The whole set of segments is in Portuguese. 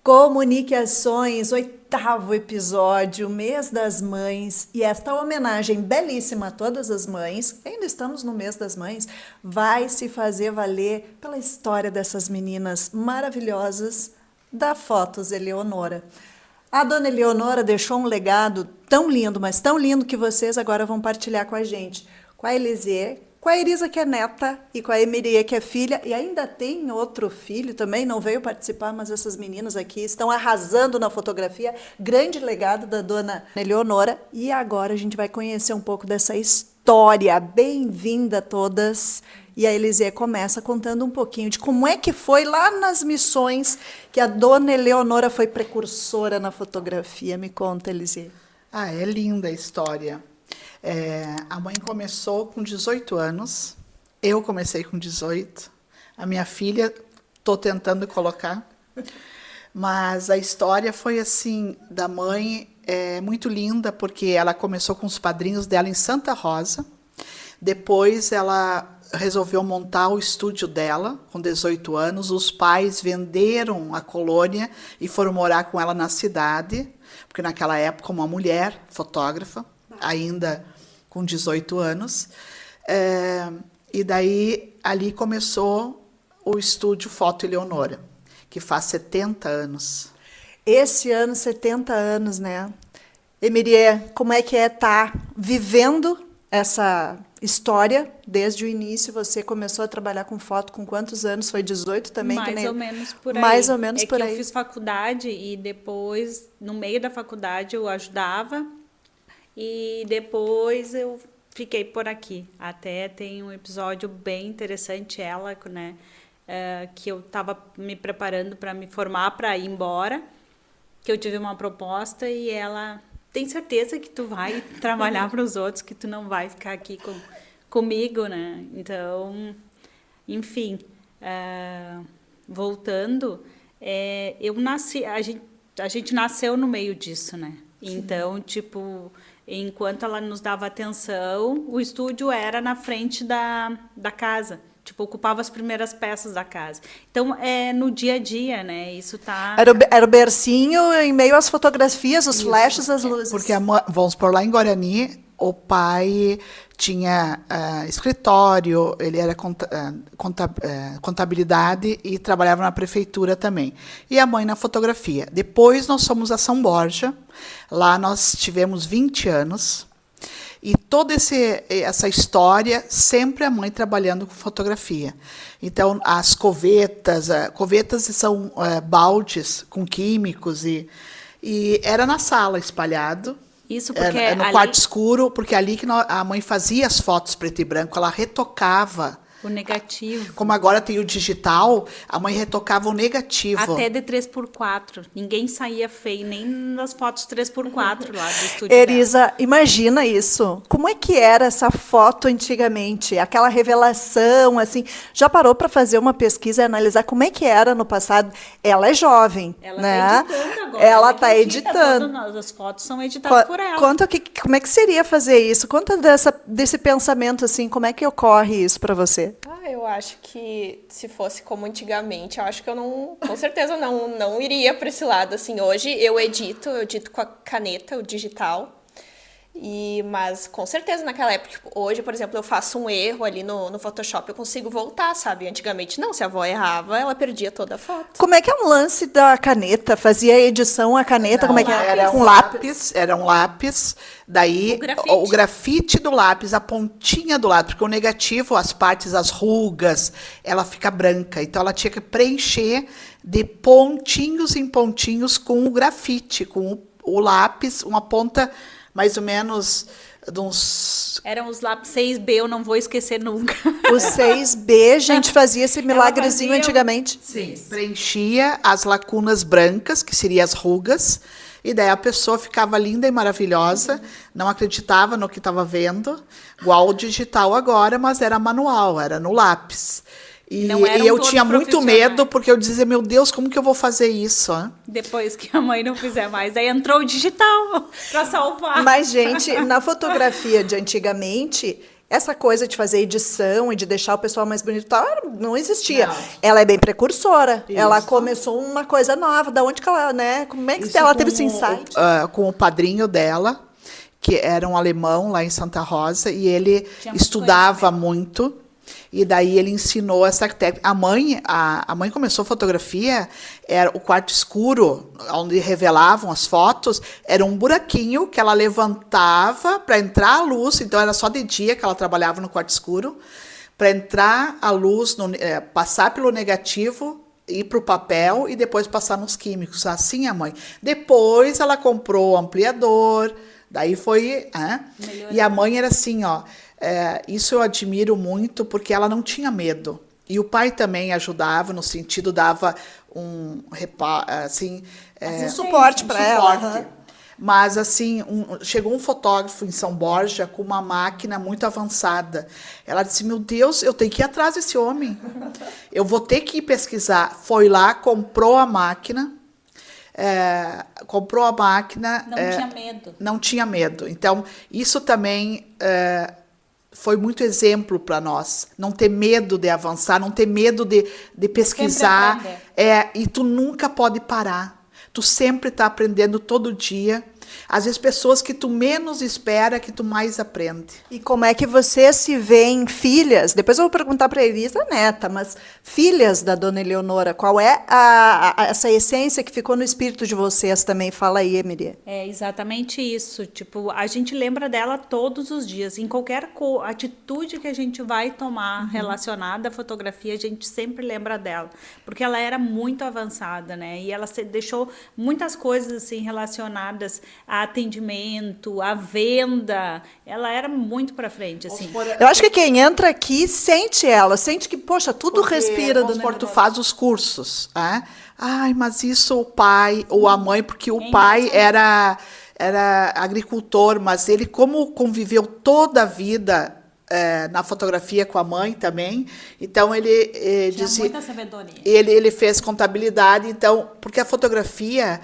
Comunique Ações, oitavo episódio, Mês das Mães, e esta homenagem belíssima a todas as mães, ainda estamos no Mês das Mães, vai se fazer valer pela história dessas meninas maravilhosas da Fotos Eleonora. A dona Eleonora deixou um legado tão lindo, mas tão lindo que vocês agora vão partilhar com a gente, com a Elisê, com a Elisa, que é neta, e com a Emirie, que é filha, e ainda tem outro filho também, não veio participar, mas essas meninas aqui estão arrasando na fotografia, grande legado da dona Eleonora, e agora a gente vai conhecer um pouco dessa história. Bem-vinda a todas! E a Elisê começa contando um pouquinho de como é que foi lá nas missões que a dona Eleonora foi precursora na fotografia. Me conta, Elisê. É linda a história. A mãe começou com 18 anos, eu comecei com 18, a minha filha estou tentando colocar, mas a história foi assim, da mãe, muito linda, porque ela começou com os padrinhos dela em Santa Rosa, depois ela resolveu montar o estúdio dela, com 18 anos, os pais venderam a colônia e foram morar com ela na cidade, porque naquela época uma mulher fotógrafa, ainda com 18 anos. E daí, ali começou o estúdio Foto Eleonora, que faz 70 anos. Esse ano, 70 anos, né? Emirie, como é que estar vivendo essa história desde o início? Você começou a trabalhar com foto com quantos anos? Foi 18 também? Mais ou menos por aí. Mais ou menos por aí. Eu fiz faculdade e depois, no meio da faculdade, eu ajudava. E depois eu fiquei por aqui. Até tem um episódio bem interessante, ela, né? Que eu estava me preparando para me formar, para ir embora. Que eu tive uma proposta e ela... Tem certeza que tu vai trabalhar para os outros, que tu não vai ficar aqui comigo, né? Então, enfim, voltando, eu nasci... A gente nasceu no meio disso, né? Então, tipo... Enquanto ela nos dava atenção, o estúdio era na frente da casa. Tipo, ocupava as primeiras peças da casa. Então, no dia a dia, né? Isso tá... Era o bercinho em meio às fotografias, os flashes, as luzes. Porque, vamos por lá em Guarani, o pai tinha escritório, ele era contabilidade e trabalhava na prefeitura também. E a mãe na fotografia. Depois nós fomos a São Borja, lá nós tivemos 20 anos, e toda essa história, sempre a mãe trabalhando com fotografia. Então, as covetas são baldes com químicos, e era na sala espalhado. Isso porque no quarto escuro, porque ali que a mãe fazia as fotos preto e branco, ela retocava. O negativo. Como agora tem o digital, a mãe retocava o negativo. Até de 3x4. Ninguém saía feio, nem nas fotos 3x4 lá do estúdio. Elisa, imagina isso. Como é que era essa foto antigamente? Aquela revelação, assim. Já parou para fazer uma pesquisa e analisar como é que era no passado? Ela é jovem, ela né? Está editando agora. Ela está editando. Todas as fotos são editadas por ela. Conta como é que seria fazer isso? Conta desse pensamento, assim, como é que ocorre isso para você? Eu acho que se fosse como antigamente, eu acho que eu não, com certeza não iria para esse lado, assim. Hoje eu edito com a caneta, o digital, mas com certeza naquela época, tipo, hoje, por exemplo, eu faço um erro ali no Photoshop, eu consigo voltar, sabe? Antigamente não, se a avó errava, ela perdia toda a foto. Como é que é um lance da caneta? Fazia edição a caneta? Como é que era? Com lápis. Era um lápis, daí o grafite do lápis, a pontinha do lápis, porque o negativo, as partes, as rugas, ela fica branca, então ela tinha que preencher de pontinhos em pontinhos com o grafite, com o lápis, uma ponta mais ou menos de uns... Eram os lápis 6B, eu não vou esquecer nunca. O 6B, a gente fazia esse milagrezinho antigamente. Sim, preenchia as lacunas brancas, que seriam as rugas, e daí a pessoa ficava linda e maravilhosa, não acreditava no que estava vendo, igual o digital agora, mas era manual, era no lápis. E eu tinha muito medo, porque eu dizia, meu Deus, como que eu vou fazer isso? Depois que a mãe não fizer mais, aí entrou o digital para salvar. Mas, gente, na fotografia de antigamente, Essa coisa de fazer edição e de deixar o pessoal mais bonito e tal, não existia. Não. Ela é bem precursora. Isso. Ela começou uma coisa nova. Da onde que ela, né? Como é que Isso ela com teve esse insight? com o padrinho dela, que era um alemão lá em Santa Rosa, e ele Tinha muito estudava muito. E daí ele ensinou essa técnica. A mãe começou fotografia, era o quarto escuro, onde revelavam as fotos, era um buraquinho que ela levantava para entrar a luz, então era só de dia que ela trabalhava no quarto escuro, para entrar a luz, passar pelo negativo, ir para o papel e depois passar nos químicos. Assim a mãe. Depois ela comprou o ampliador, daí foi... E a mãe era assim, ó... isso eu admiro muito, porque ela não tinha medo. E o pai também ajudava, no sentido, dava um suporte para ela. Mas, assim, chegou um fotógrafo em São Borja com uma máquina muito avançada. Ela disse, meu Deus, eu tenho que ir atrás desse homem. Eu vou ter que ir pesquisar. Foi lá, comprou a máquina. Não tinha medo. Não tinha medo. Então, isso também... foi muito exemplo para nós. Não ter medo de avançar, não ter medo de pesquisar. E tu nunca pode parar. Tu sempre está aprendendo todo dia. Às vezes, pessoas que tu menos espera, que tu mais aprende. E como é que vocês se veem filhas? Depois eu vou perguntar para a Elisa, neta, mas filhas da dona Eleonora, qual é essa essência que ficou no espírito de vocês também? Fala aí, Emilia. É exatamente isso. Tipo, a gente lembra dela todos os dias. Em qualquer atitude que a gente vai tomar relacionada à fotografia, a gente sempre lembra dela. Porque ela era muito avançada, né? E ela deixou muitas coisas assim relacionadas a atendimento, a venda. Ela era muito para frente, assim. Eu acho que quem entra aqui sente ela, sente que, poxa, tudo respira do tu faz os cursos, Ai, mas isso o pai ou a mãe, porque o pai era agricultor, mas ele, como conviveu toda a vida na fotografia com a mãe também, então ele dizia, muita sabedoria. Ele fez contabilidade, então, porque a fotografia,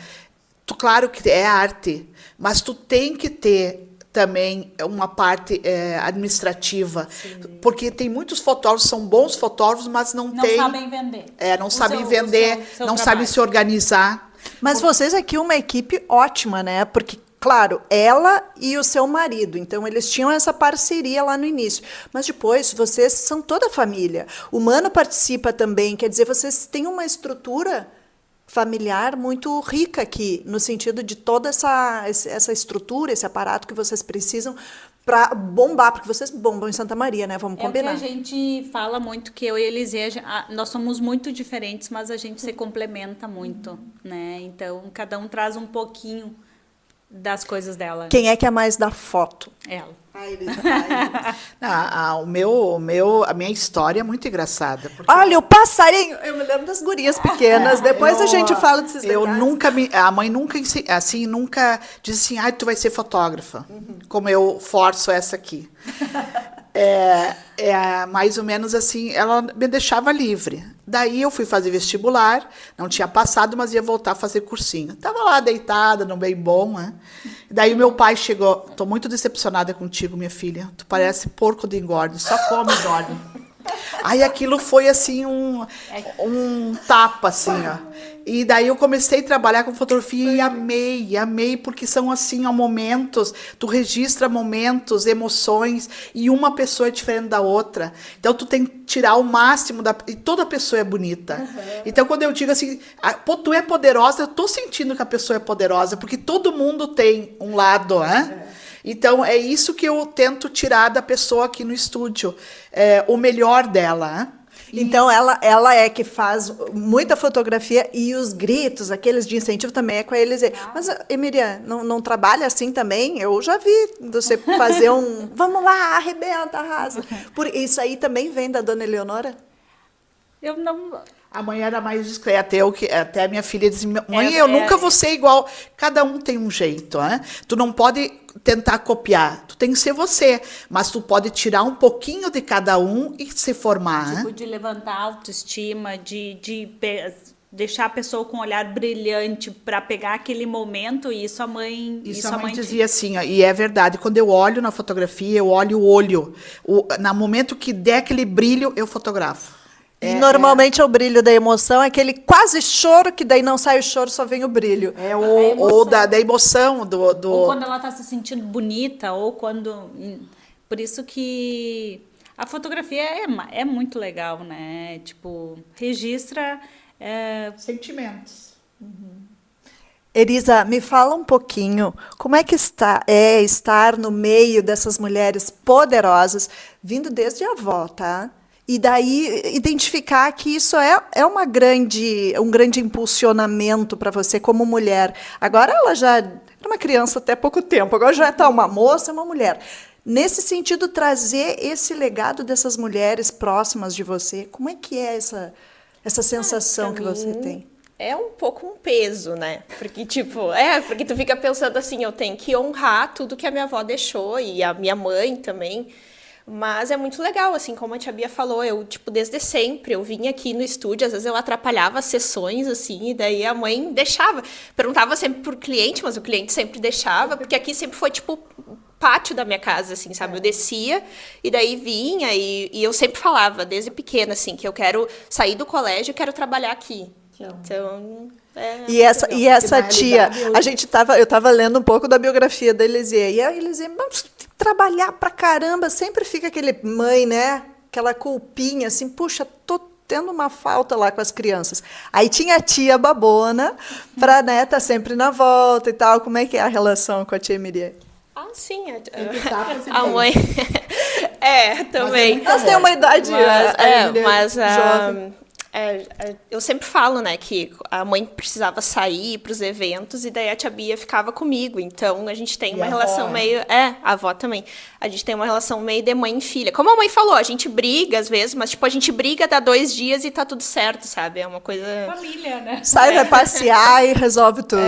claro que é arte, mas tu tem que ter também uma parte administrativa. Sim. Porque tem muitos fotógrafos, são bons fotógrafos, mas não sabem vender. Não sabem vender, não sabem se organizar. Mas vocês aqui, uma equipe ótima, né? Porque, claro, ela e o seu marido, então eles tinham essa parceria lá no início. Mas depois, vocês são toda a família. O Mano participa também, quer dizer, vocês têm uma estrutura familiar muito rica aqui, no sentido de toda essa estrutura, esse aparato que vocês precisam para bombar, porque vocês bombam em Santa Maria, né? Vamos combinar. O que a gente fala muito, que eu e a Elisê, nós somos muito diferentes, mas a gente se complementa muito, né? Então, cada um traz um pouquinho das coisas dela. Quem é que é mais da foto? Ela. A minha história é muito engraçada. Olha, o passarinho! Eu me lembro das gurias pequenas. Depois a gente fala desses detalhes. A mãe nunca disse assim, tu vai ser fotógrafa. Como eu forço essa aqui. Mais ou menos assim, ela me deixava livre. Daí eu fui fazer vestibular, não tinha passado, mas ia voltar a fazer cursinho. Estava lá deitada, no bem bom, né? Daí o meu pai chegou, estou muito decepcionada contigo, minha filha. Tu parece porco de engorde, só come e dorme. Aí aquilo foi assim um tapa, assim, ó. E daí eu comecei a trabalhar com fotografia e amei, porque são assim, ó, momentos, tu registra momentos, emoções, e uma pessoa é diferente da outra. Então tu tem que tirar o máximo e toda pessoa é bonita. Então quando eu digo assim, tu é poderosa, eu tô sentindo que a pessoa é poderosa, porque todo mundo tem um lado, né? Então, é isso que eu tento tirar da pessoa aqui no estúdio, o melhor dela, né? Então, ela é que faz muita fotografia e os gritos, aqueles de incentivo também é com a Elisê. Mas, Emilia, não trabalha assim também? Eu já vi você fazer vamos lá, arrebenta, arrasa. Isso aí também vem da dona Eleonora? Eu não... A mãe era mais discreta. Até a minha filha dizia, mãe, eu nunca vou ser igual. Cada um tem um jeito, né? Tu não pode tentar copiar. Tu tem que ser você. Mas tu pode tirar um pouquinho de cada um e se formar. Tipo, de levantar a autoestima, de deixar a pessoa com um olhar brilhante para pegar aquele momento, e isso a mãe... Isso a mãe dizia assim, ó, e é verdade, quando eu olho na fotografia, eu olho o olho. No momento que der aquele brilho, eu fotografo. E normalmente o brilho da emoção é aquele quase choro, que daí não sai o choro, só vem o brilho. Ou da emoção. Ou quando ela está se sentindo bonita, ou quando... Por isso que a fotografia é muito legal, né? Tipo, registra... Sentimentos. Elisa, me fala um pouquinho como é que estar no meio dessas mulheres poderosas, vindo desde a avó, tá? E daí identificar que isso é um grande impulsionamento para você como mulher. Agora ela já era uma criança até pouco tempo, agora já está uma moça, uma mulher. Nesse sentido, trazer esse legado dessas mulheres próximas de você, como é que é essa sensação que você tem? É um pouco um peso, né? Porque, porque tu fica pensando assim, eu tenho que honrar tudo que a minha avó deixou e a minha mãe também. Mas é muito legal, assim, como a tia Bia falou, eu, desde sempre, eu vinha aqui no estúdio, às vezes eu atrapalhava as sessões, assim, e daí a mãe deixava. Perguntava sempre por cliente, mas o cliente sempre deixava, porque aqui sempre foi, pátio da minha casa, assim, sabe? Eu descia e daí vinha e eu sempre falava, desde pequena, assim, que eu quero sair do colégio e quero trabalhar aqui. Então... E essa tia, eu estava lendo um pouco da biografia da Elisier, e a Elisier, mas tem que trabalhar pra caramba, sempre fica aquele mãe, né? Aquela culpinha, assim, puxa, tô tendo uma falta lá com as crianças. Aí tinha a tia babona, pra, né, tá sempre na volta e tal. Como é que é a relação com a tia Miriam? Ah, sim. A mãe... também. Mas tem uma idade jovem. Eu sempre falo, né, que a mãe precisava sair para os eventos e daí a tia Bia ficava comigo. Então, a gente tem uma relação meio... a avó também. A gente tem uma relação meio de mãe e filha. Como a mãe falou, a gente briga às vezes, mas, a gente briga, dá 2 dias e tá tudo certo, sabe? É uma coisa... Família, né? Sai, vai passear e resolve tudo.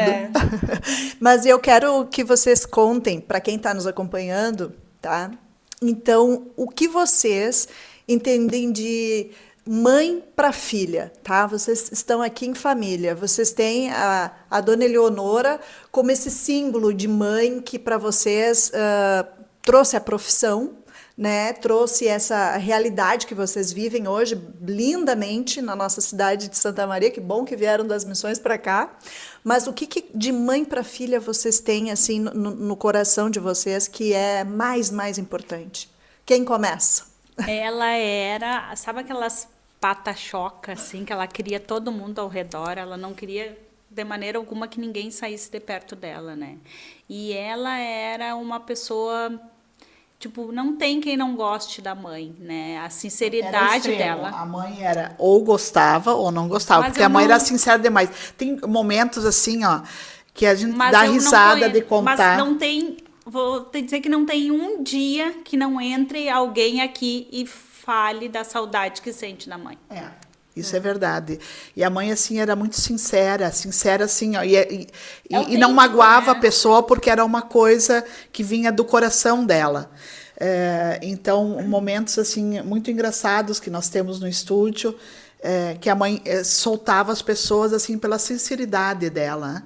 Mas eu quero que vocês contem, para quem está nos acompanhando, tá? Então, o que vocês entendem de... mãe para filha, tá? Vocês estão aqui em família. Vocês têm a dona Eleonora como esse símbolo de mãe que para vocês trouxe a profissão, né? Trouxe essa realidade que vocês vivem hoje lindamente na nossa cidade de Santa Maria. Que bom que vieram das missões para cá. Mas o que de mãe para filha vocês têm assim no coração de vocês que é mais importante? Quem começa? Ela era, sabe aquelas pata-choca, assim, que ela queria todo mundo ao redor, ela não queria de maneira alguma que ninguém saísse de perto dela, né? E ela era uma pessoa, não tem quem não goste da mãe, né? A sinceridade dela. A mãe era ou gostava ou não gostava, porque a mãe era sincera demais. Tem momentos assim, ó, que a gente dá risada de contar. Mas não tem, vou te dizer que não tem um dia que não entre alguém aqui e fale da saudade que sente da mãe. Isso é verdade. E a mãe, assim, era muito sincera assim, ó, e não magoava a pessoa porque era uma coisa que vinha do coração dela. Então, momentos, assim, muito engraçados que nós temos no estúdio, que a mãe soltava as pessoas, assim, pela sinceridade dela.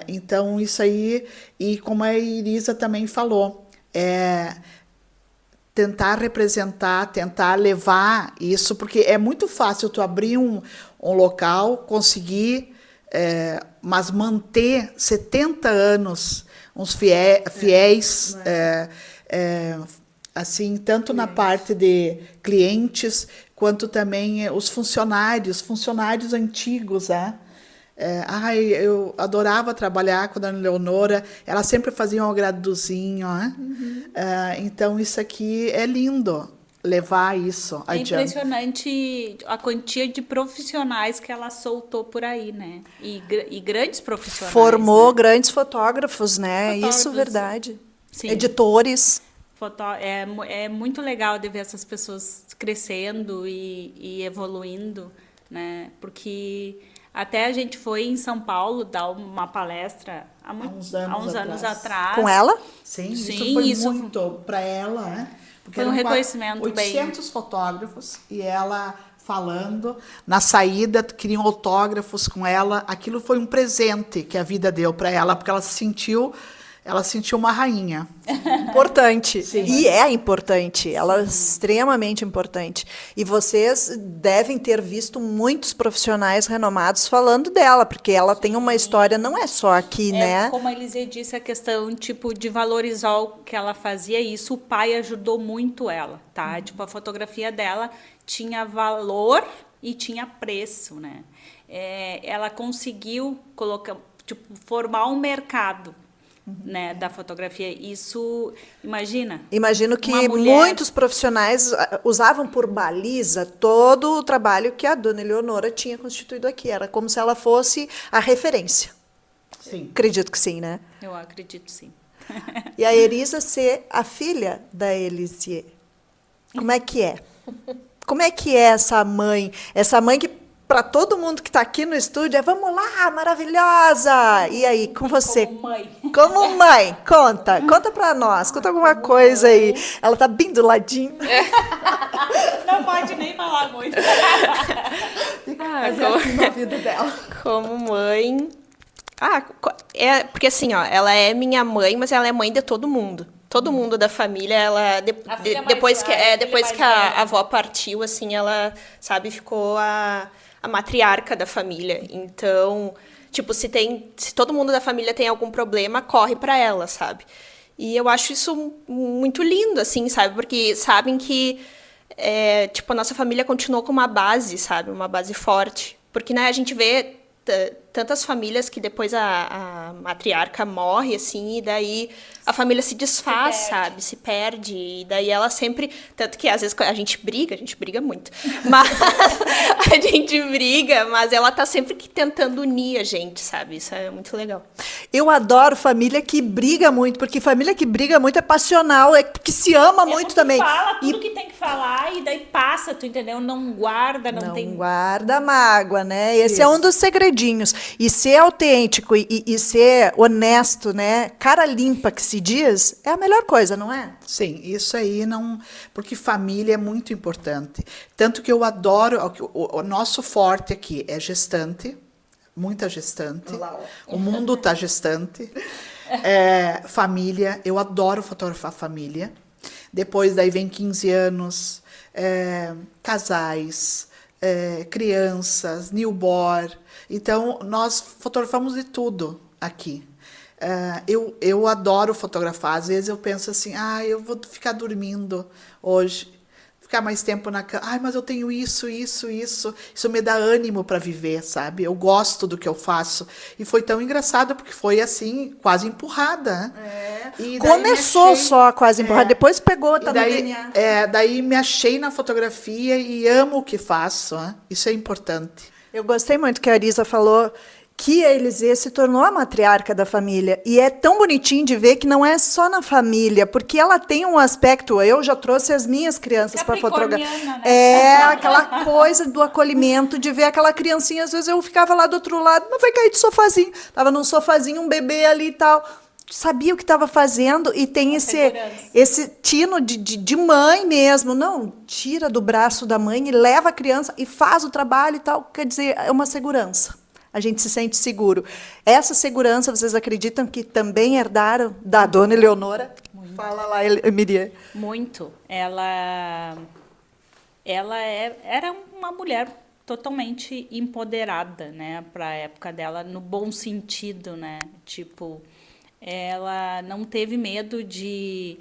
Então, isso aí, e como a Elisa também falou, tentar representar, tentar levar isso, porque é muito fácil tu abrir um local, conseguir, mas manter 70 anos, uns fiéis, assim, tanto na parte de clientes, quanto também os funcionários antigos, eu adorava trabalhar com a dona Leonora, ela sempre fazia um agradozinho, né? Então isso aqui é lindo, levar isso adiante. É impressionante a quantia de profissionais que ela soltou por aí, né? E grandes profissionais. Formou, né? Grandes fotógrafos, né? Isso é verdade. Sim. Editores. É muito legal de ver essas pessoas crescendo e evoluindo, né? Porque... Até a gente foi em São Paulo dar uma palestra há uns anos atrás. Com ela? Sim, isso foi muito para ela, né? Porque foi um reconhecimento 800 fotógrafos e ela falando, na saída queriam autógrafos com ela. Aquilo foi um presente que a vida deu para ela, porque ela se sentiu uma rainha. Importante. Sim. E é importante. Ela é extremamente importante. E vocês devem ter visto muitos profissionais renomados falando dela, porque ela tem uma história, não é só aqui, né? Como a Elise disse, a questão, tipo, de valorizar o que ela fazia, e isso o pai ajudou muito ela, tá? Tipo, a fotografia dela tinha valor e tinha preço, né? Ela conseguiu colocar, tipo, formar um mercado, né, da fotografia. Isso, imagina. Imagino que uma mulher- muitos profissionais usavam por baliza todo o trabalho que a dona Eleonora tinha constituído aqui. Era como se ela fosse a referência. Sim. Acredito que sim, né? Eu acredito, sim. E a Erisa ser a filha da Elisier. Como é que é? Como é que é essa mãe? Essa mãe que, para todo mundo que está aqui no estúdio, é vamos lá, maravilhosa! E aí, com você? Como mãe. Como mãe, conta para nós, conta alguma coisa aí. Ela tá bem do ladinho. Não pode nem falar muito. Mas é assim na vida dela. Como mãe. Porque assim, ó, ela é minha mãe, mas ela é mãe de todo mundo. Todo mundo da família, ela. A filha mais Depois que, velha, a filha depois mais que a velha. avó partiu, assim, ela, sabe, ficou a matriarca da família. Então, tipo, se todo mundo da família tem algum problema, corre pra ela, sabe? E eu acho isso muito lindo, assim, sabe? Porque sabem que, tipo, a nossa família continuou com uma base, sabe? Uma base forte. Porque, né, a gente vê tantas famílias que depois a matriarca morre, assim, e daí a família se desfaz, sabe? Se perde. E daí ela sempre... Tanto que às vezes a gente briga muito. Mas a gente briga, mas ela tá sempre tentando unir a gente, sabe? Isso é muito legal. Eu adoro família que briga muito, porque família que briga muito é passional, é que se ama muito também. Fala tudo que tem que falar e daí passa, tu entendeu? Não guarda, não tem... guarda mágoa, né? Esse é um dos segredinhos. E ser autêntico e ser honesto, né? Cara limpa que se diz, é a melhor coisa, não é? Sim, isso aí não... Porque família é muito importante. Tanto que eu adoro... O nosso forte aqui é gestante, muita gestante. O mundo tá gestante. Família, eu adoro fotografar família. Depois daí vem 15 anos, casais, crianças, newborn. Então, nós fotografamos de tudo aqui. Eu adoro fotografar. Às vezes eu penso assim, eu vou ficar dormindo hoje, ficar mais tempo na cama. Mas eu tenho isso. Isso me dá ânimo para viver, sabe? Eu gosto do que eu faço. E foi tão engraçado, porque foi assim, quase empurrada. Né? E daí Começou só quase empurrada, depois pegou, tá e daí, no DNA. daí me achei na fotografia e amo o que faço. Né? Isso é importante. Eu gostei muito que a Arisa falou que a Elisier se tornou a matriarca da família. E é tão bonitinho de ver que não é só na família, porque ela tem um aspecto... Eu já trouxe as minhas crianças para fotografar. Né? Aquela coisa do acolhimento, de ver aquela criancinha. Às vezes eu ficava lá do outro lado, mas vai cair de sofazinho. Tava num sofazinho, um bebê ali e tal. Sabia o que estava fazendo e tem esse tino de mãe mesmo. Não, tira do braço da mãe e leva a criança e faz o trabalho e tal. Quer dizer, é uma segurança. A gente se sente seguro. Essa segurança, vocês acreditam que também herdaram da dona Eleonora? Muito. Fala lá, Miriam. Muito. Ela era uma mulher totalmente empoderada, né, para a época dela, no bom sentido, né? Tipo, ela não teve medo de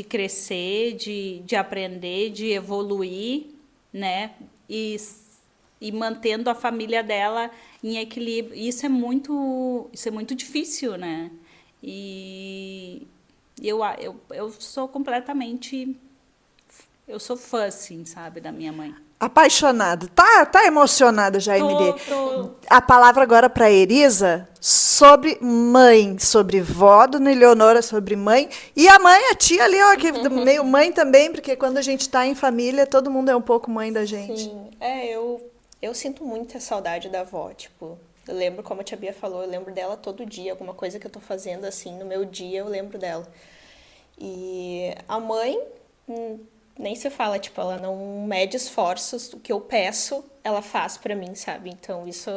crescer, de aprender, de evoluir, né? E mantendo a família dela em equilíbrio. Isso é muito difícil, né? E eu sou completamente... Eu sou fã, assim, sabe, da minha mãe. Apaixonada. Tá emocionada já, Emília. Tô. A palavra agora para a Erisa sobre mãe, sobre vó, dona Eleonora, sobre mãe. E a mãe, a tia ali, ó, que meio mãe também, porque quando a gente está em família, todo mundo é um pouco mãe da gente. Sim, eu sinto muita saudade da avó, tipo... Eu lembro, como a tia Bia falou, eu lembro dela todo dia. Alguma coisa que eu tô fazendo, assim, no meu dia, eu lembro dela. E a mãe... nem se fala, tipo, ela não mede esforços, o que eu peço, ela faz pra mim, sabe? Então, isso...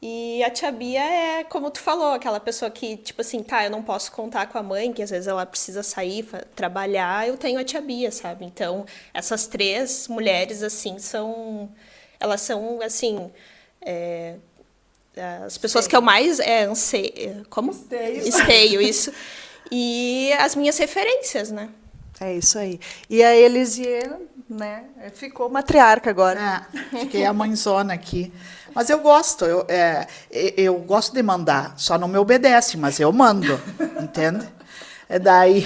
E a tia Bia é, como tu falou, aquela pessoa que, tipo assim, tá, eu não posso contar com a mãe, que às vezes ela precisa sair, trabalhar, eu tenho a tia Bia, sabe? Então, essas 3 mulheres, assim, elas são, assim, as pessoas que eu mais como? Esteio, isso. E as minhas referências, né? É isso aí. E a Elisier, né, ficou matriarca agora. Fiquei a mãezona aqui. Mas eu gosto, eu gosto de mandar, só não me obedece, mas eu mando, entende? Daí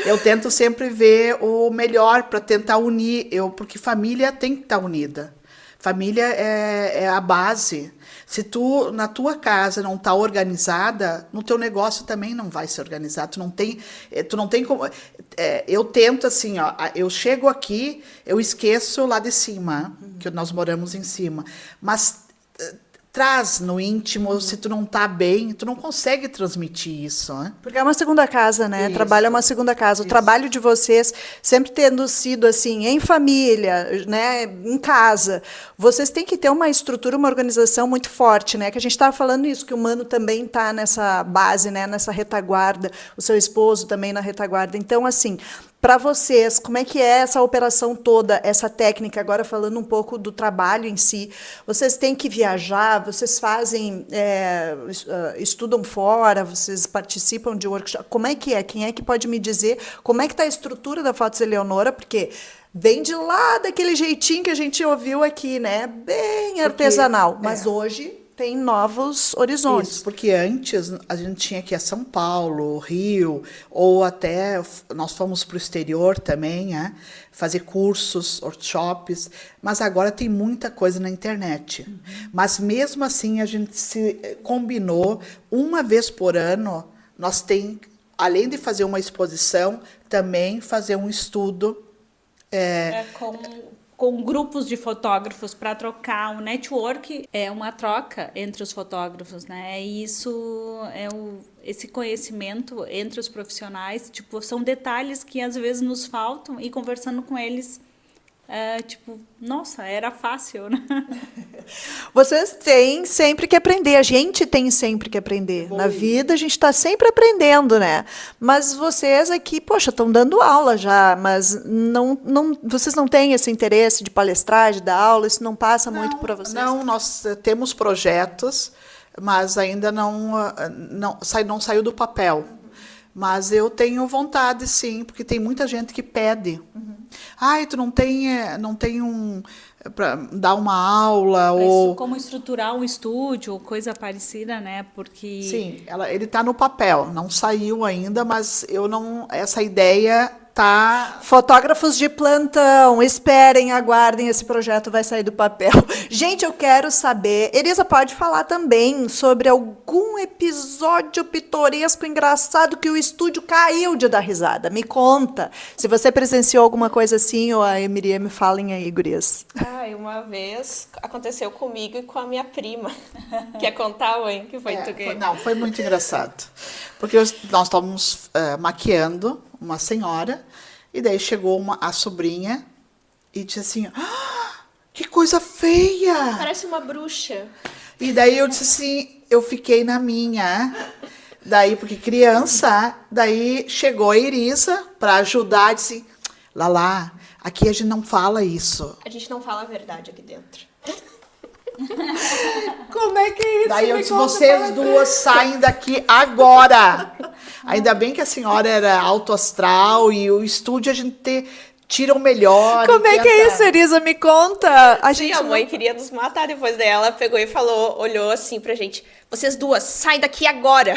eu tento sempre ver o melhor para tentar unir, porque família tem que estar unida. Família é a base. Se tu, na tua casa, não está organizada, no teu negócio também não vai ser organizado. Tu não tem como... eu tento assim, ó, eu chego aqui, eu esqueço lá de cima, que nós moramos em cima. Mas traz no íntimo, se tu não tá bem, tu não consegue transmitir isso, né? Porque é uma segunda casa, né? Isso. Trabalho é uma segunda casa. O trabalho de vocês, sempre tendo sido assim, em família, né? Em casa, vocês têm que ter uma estrutura, uma organização muito forte, né? Que a gente estava falando isso, que o Mano também está nessa base, né? Nessa retaguarda, o seu esposo também na retaguarda. Então, assim, para vocês, como é que é essa operação toda, essa técnica? Agora falando um pouco do trabalho em si, vocês têm que viajar, vocês fazem, estudam fora, vocês participam de workshop, como é que é? Quem é que pode me dizer como é que está a estrutura da Fotos Eleonora? Porque vem de lá daquele jeitinho que a gente ouviu aqui, né? Bem artesanal, mas hoje tem novos horizontes. Isso, porque antes a gente tinha que ir a São Paulo, Rio, ou até nós fomos para o exterior também, né? Fazer cursos, workshops, mas agora tem muita coisa na internet. Mas mesmo assim a gente se combinou, uma vez por ano, nós tem, além de fazer uma exposição, também fazer um estudo. Com grupos de fotógrafos para trocar. O network é uma troca entre os fotógrafos, né? E isso esse conhecimento entre os profissionais, tipo, são detalhes que às vezes nos faltam e conversando com eles, tipo, nossa, era fácil, né? Vocês têm sempre que aprender, a gente tem sempre que aprender. Na vida a gente está sempre aprendendo, né? Mas vocês aqui, poxa, estão dando aula já, mas vocês não têm esse interesse de palestrar, de dar aula, isso não passa muito para vocês? Não, nós temos projetos, mas ainda não saiu do papel. Mas eu tenho vontade, sim, porque tem muita gente que pede. Ai, tu não tem para dar uma aula ou como estruturar um estúdio ou coisa parecida, né? Porque sim, ele está no papel, não saiu ainda, mas essa ideia tá. Fotógrafos de plantão, esperem, aguardem, esse projeto vai sair do papel. Gente, eu quero saber, Elisa pode falar também sobre algum episódio pitoresco, engraçado, que o estúdio caiu de dar risada. Me conta, se você presenciou alguma coisa assim, ou a Miriam, falem aí, gurias. Uma vez aconteceu comigo e com a minha prima. Quer contar, mãe? Que foi tu que... Não, foi muito engraçado. Porque nós estávamos maquiando uma senhora, e daí chegou a sobrinha e disse assim, que coisa feia! Parece uma bruxa. E daí eu disse assim, eu fiquei na minha. Daí, porque criança, daí chegou a Irisa para ajudar, disse, Lala, aqui a gente não fala isso. A gente não fala a verdade aqui dentro. Como é que é isso? Daí eu disse, vocês duas saem daqui agora. Ainda bem que a senhora era alto astral e o estúdio a gente tira o melhor. Como é que é isso, Elisa? Me conta. A mãe queria nos matar depois dela, pegou e falou, olhou assim pra gente, vocês duas, saem daqui agora.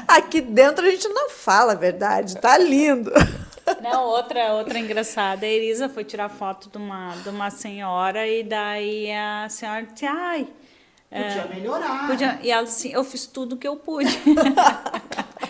Aqui dentro a gente não fala a verdade, tá lindo. Não, outra engraçada, a Elisa foi tirar foto de uma senhora e daí a senhora disse, ai... Podia melhorar. E ela disse assim, eu fiz tudo que eu pude.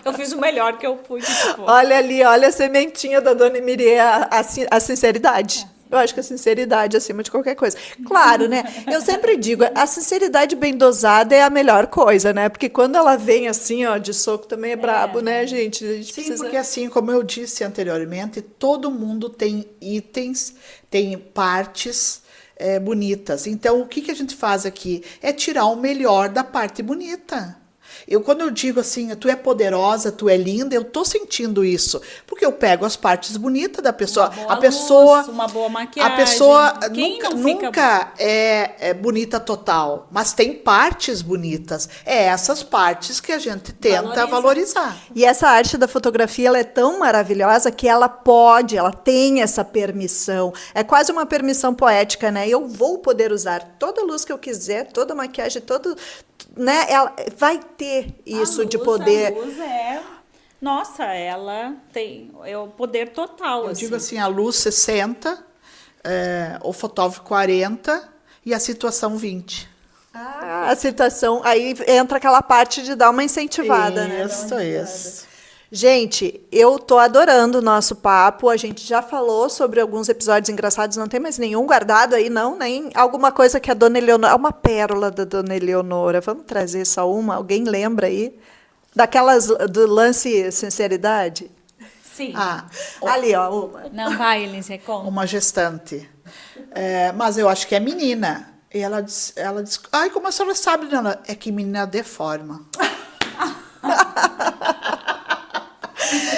Eu fiz o melhor que eu pude. Tipo. Olha ali, olha a sementinha da dona Miriam, a sinceridade. Eu acho que a sinceridade acima de qualquer coisa. Claro, né? Eu sempre digo, a sinceridade bem dosada é a melhor coisa, né? Porque quando ela vem assim, ó, de soco também é brabo, né, gente? A gente Sim, precisa... porque assim, como eu disse anteriormente, todo mundo tem itens, tem partes bonitas. Então, o que que a gente faz aqui? É tirar o melhor da parte bonita. Quando eu digo assim, tu é poderosa, tu é linda, eu tô sentindo isso. Porque eu pego as partes bonitas da pessoa. Uma boa A pessoa, luz, uma boa maquiagem. a pessoa Quem nunca, não fica- nunca é bonita total, mas tem partes bonitas. É essas partes que a gente tenta valorizar. E essa arte da fotografia, ela é tão maravilhosa que ela pode, ela tem essa permissão. É quase uma permissão poética, né? Eu vou poder usar toda a luz que eu quiser, toda a maquiagem, todo, né? Ela vai ter isso de poder. A luz nossa, ela tem o poder total. Eu digo assim, a luz 60, o fotógrafo 40 e a situação 20. A situação, aí entra aquela parte de dar uma incentivada, né? Isso. Gente, eu tô adorando o nosso papo. A gente já falou sobre alguns episódios engraçados, não tem mais nenhum guardado aí, não? Nem alguma coisa que a Dona Eleonora... Uma pérola da Dona Eleonora. Vamos trazer só uma? Alguém lembra aí? Daquelas do lance sinceridade? Sim. Ali, ó, uma. Não vai, Elise, conta. Uma gestante. Mas eu acho que é menina. E ela diz, ai, como a senhora sabe, dona? É que menina deforma.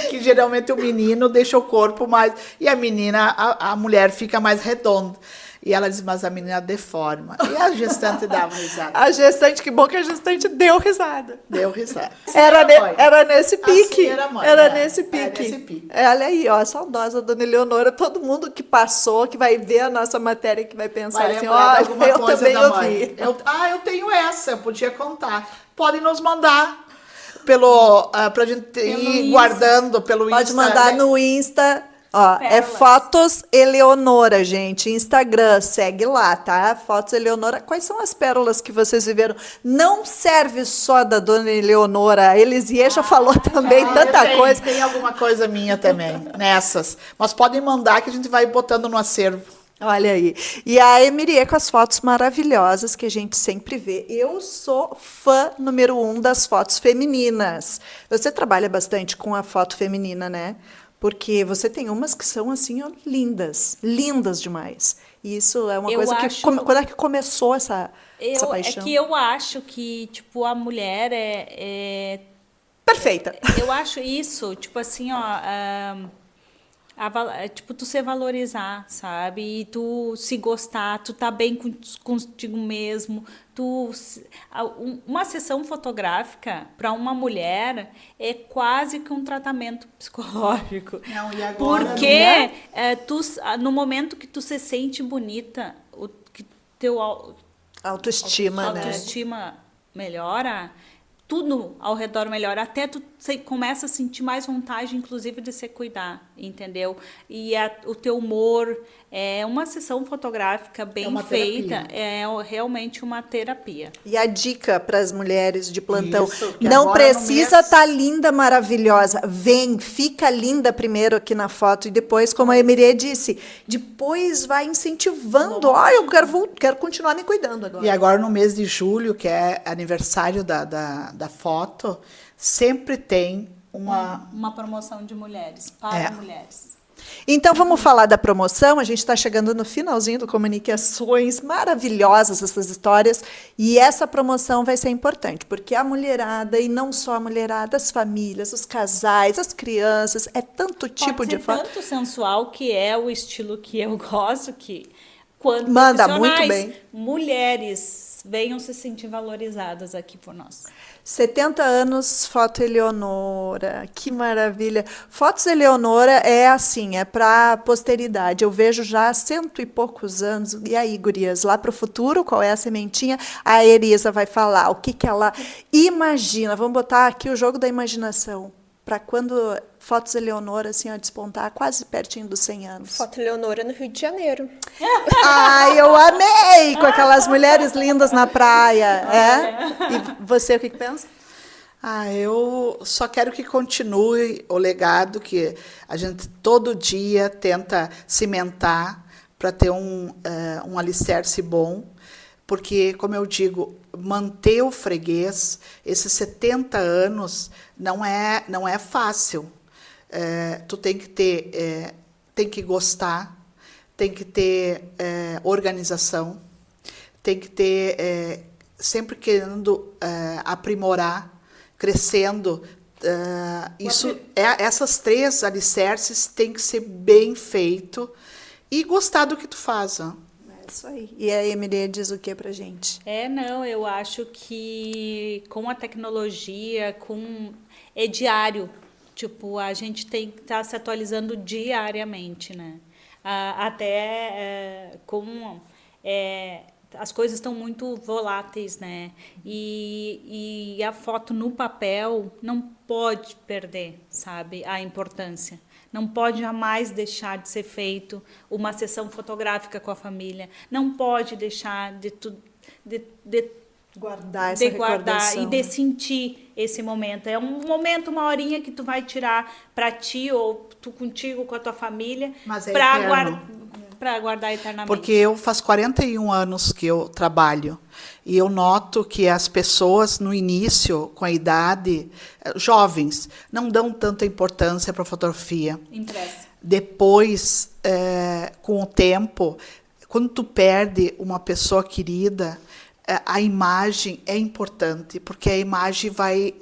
Que geralmente o menino deixa o corpo mais... E a menina, a mulher fica mais redonda. E ela diz, mas a menina deforma. E a gestante dava risada. A gestante, que bom que a gestante deu risada. Deu risada. Era nesse pique. Era mãe, Era né? nesse Era pique. nesse pique. Olha aí, ó, a saudosa Dona Eleonora. Todo mundo que passou, que vai ver a nossa matéria, que vai pensar Vai assim, lembrar de ó, alguma eu coisa também da mãe. ouvi. Eu tenho essa, eu podia contar. Podem nos mandar pra gente ir Insta. guardando pelo Pode Insta. mandar né? no Insta. Ó, é Pérolas. Fotos Eleonora, gente. Instagram, segue lá, tá? Fotos Eleonora. Quais são as pérolas que vocês viveram? Não serve só da Dona Eleonora. A Elisier já falou também tanta coisa. Tem alguma coisa minha também nessas. Mas podem mandar que a gente vai botando no acervo. Olha aí. E a Emirie com as fotos maravilhosas que a gente sempre vê. Eu sou fã número 1 das fotos femininas. Você trabalha bastante com a foto feminina, né? Porque você tem umas que são assim, ó, lindas. Lindas demais. E isso é uma Eu coisa que... acho- Quando é que começou essa paixão? É que eu acho que, tipo, a mulher Perfeita. Eu acho isso, tipo assim, ó... tipo, tu se valorizar, sabe? E tu se gostar, tu tá bem contigo mesmo. Uma sessão fotográfica para uma mulher é quase que um tratamento psicológico. Não, e agora, Porque no momento que tu se sente bonita, que teu Autoestima, né? autoestima melhora, tudo ao redor melhora, até tu começa a sentir mais vontade, inclusive, de se cuidar, entendeu? E o teu humor, uma sessão fotográfica bem uma feita, terapia. realmente uma terapia. E a dica para as mulheres de plantão, Isso, que não agora no precisa mês- estar linda, maravilhosa. Vem, fica linda primeiro aqui na foto e depois, como a Emirie disse, depois vai incentivando. Ó, eu quero continuar me cuidando agora. E agora no mês de julho, que é aniversário da foto, sempre tem Uma promoção de mulheres, para mulheres. Então, vamos falar da promoção. A gente está chegando no finalzinho do Comunicações. Maravilhosas essas histórias. E essa promoção vai ser importante, porque a mulherada, e não só a mulherada, as famílias, os casais, as crianças, é tanto tipo Pode de ser foto. tanto sensual, que é o estilo que eu gosto, quanto Manda profissionais. muito bem. Mulheres, venham se sentir valorizadas aqui por nós. 70 anos, Foto Eleonora, que maravilha. Fotos Eleonora é assim, é para posteridade. Eu vejo já há 100 e poucos anos. E aí, gurias, lá para o futuro, qual é a sementinha? A Elisa vai falar o que ela imagina. Vamos botar aqui o jogo da imaginação, para quando Fotos Eleonora assim, a despontar quase pertinho dos 100 anos. Foto Leonora no Rio de Janeiro. Ai, eu amei! Com aquelas mulheres lindas na praia. E você, o que pensa? Eu só quero que continue o legado que a gente todo dia tenta cimentar para ter um alicerce bom, porque, como eu digo, manter o freguês, esses 70 anos, não é fácil. Tu tem que ter, tem que gostar, tem que ter organização, tem que ter sempre querendo aprimorar, crescendo. Essas 3 alicerces tem que ser bem feito e gostar do que tu faz. É isso aí. E a Emily diz o que pra gente? Não, eu acho que com a tecnologia, é diário. Tipo, a gente tem que estar se atualizando diariamente, né? Até as coisas estão muito voláteis, né? E a foto no papel não pode perder, sabe, a importância. Não pode jamais deixar de ser feito uma sessão fotográfica com a família. Não pode deixar de guardar essa recordação e de sentir esse momento. É um momento, uma horinha que tu vai tirar para ti ou tu contigo com a tua família para guardar eternamente. Porque eu faz 41 anos que eu trabalho e eu noto que as pessoas no início, com a idade, jovens, não dão tanta importância para a fotografia. Impressa. Depois, com o tempo, quando tu perde uma pessoa querida, a imagem é importante, porque a imagem vai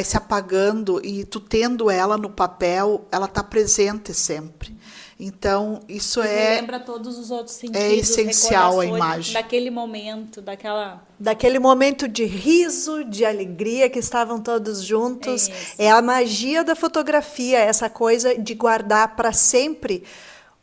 se apagando e tu tendo ela no papel, ela está presente sempre. Então, isso lembra todos os outros sentidos, é essencial a imagem. Daquele momento de riso, de alegria, que estavam todos juntos. É a magia da fotografia, essa coisa de guardar para sempre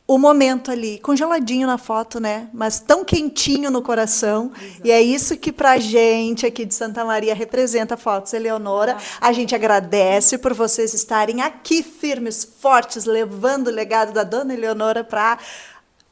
o momento ali, congeladinho na foto, né? Mas tão quentinho no coração. Exato. E é isso que pra gente aqui de Santa Maria representa Fotos Eleonora. A gente agradece por vocês estarem aqui firmes, fortes, levando o legado da Dona Eleonora para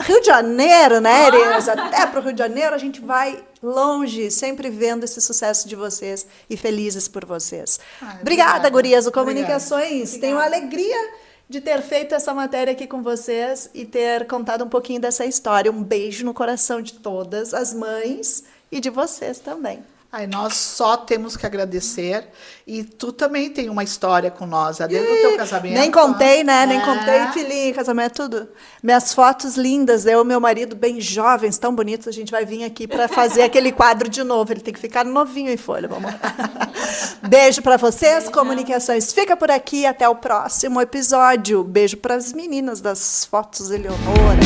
Rio de Janeiro, né, Iris? Até para o Rio de Janeiro a gente vai longe, sempre vendo esse sucesso de vocês e felizes por vocês. Obrigada, gurias do Comunicações. Tenho a alegria de ter feito essa matéria aqui com vocês e ter contado um pouquinho dessa história. Um beijo no coração de todas as mães e de vocês também. Nós só temos que agradecer. E tu também tem uma história com nós, desde o teu casamento. Nem contei, né? Nem contei, filhinho, casamento, tudo. Minhas fotos lindas, eu e meu marido bem jovens, tão bonitos. A gente vai vir aqui para fazer aquele quadro de novo. Ele tem que ficar novinho em folha, vamos lá. Beijo para vocês, Comunicações. Fica por aqui, até o próximo episódio. Beijo para as meninas das Fotos Eleonora.